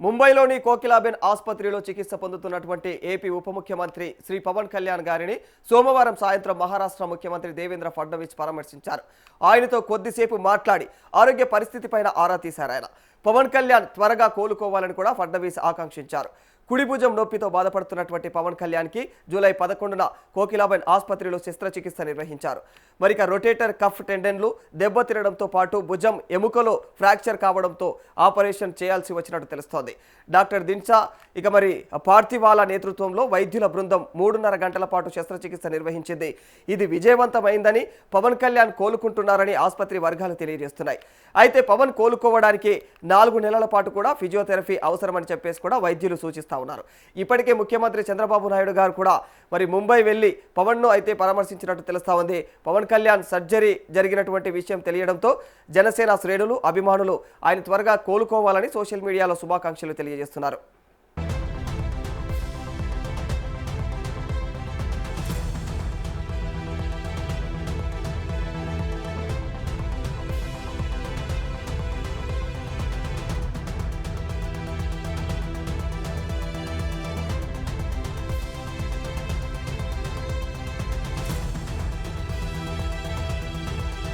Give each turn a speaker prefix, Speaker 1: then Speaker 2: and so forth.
Speaker 1: ముంబైలోని కోకిలాబెన్ ఆసుపత్రిలో చికిత్స పొందుతున్నటువంటి ఏపీ ఉప ముఖ్యమంత్రి శ్రీ పవన్ కళ్యాణ్ గారిని సోమవారం సాయంత్రం మహారాష్ట్ర ముఖ్యమంత్రి దేవేంద్ర ఫడ్నవీస్ పరామర్శించారు. ఆయనతో కొద్దిసేపు మాట్లాడి ఆరోగ్య పరిస్థితిపైన ఆరా తీశారు. ఆయన పవన్ కళ్యాణ్ త్వరగా కోలుకోవాలని కూడా ఫడ్నవీస్ ఆకాంక్షించారు. కుడి భుజం నొప్పితో బాధపడుతున్నటువంటి పవన్ కళ్యాణ్కి జూలై 11న కోకిలాబెన్ ఆసుపత్రిలో శస్త్రచికిత్స నిర్వహించారు. మరిక రొటేటర్ కఫ్ టెండెన్లు దెబ్బతినడంతో పాటు భుజం ఎముకలో ఫ్రాక్చర్ కావడంతో ఆపరేషన్ చేయాల్సి వచ్చినట్టు తెలుస్తోంది. డాక్టర్ దిన్సా మరి పార్థివాలా నేతృత్వంలో వైద్యుల బృందం 3.5 గంటల పాటు శస్త్రచికిత్స నిర్వహించింది. ఇది విజయవంతమైందని, పవన్ కళ్యాణ్ కోలుకుంటున్నారని ఆసుపత్రి వర్గాలు తెలియజేస్తున్నాయి. అయితే పవన్ కోలుకోవడానికి 4 నెలల పాటు కూడా ఫిజియోథెరపీ అవసరమని చెప్పేసి కూడా వైద్యులు సూచిస్తారు ఉన్నారు. ఇప్పటికే ముఖ్యమంత్రి చంద్రబాబు నాయుడు గారు కూడా మరి ముంబై వెళ్లి పవన్ను అయితే పరామర్శించినట్టు తెలుస్తా ఉంది. పవన్ కళ్యాణ్ సర్జరీ జరిగినటువంటి విషయం తెలియడంతో జనసేన శ్రేణులు, అభిమానులు ఆయన త్వరగా కోలుకోవాలని సోషల్ మీడియాలో శుభాకాంక్షలు తెలియజేస్తున్నారు.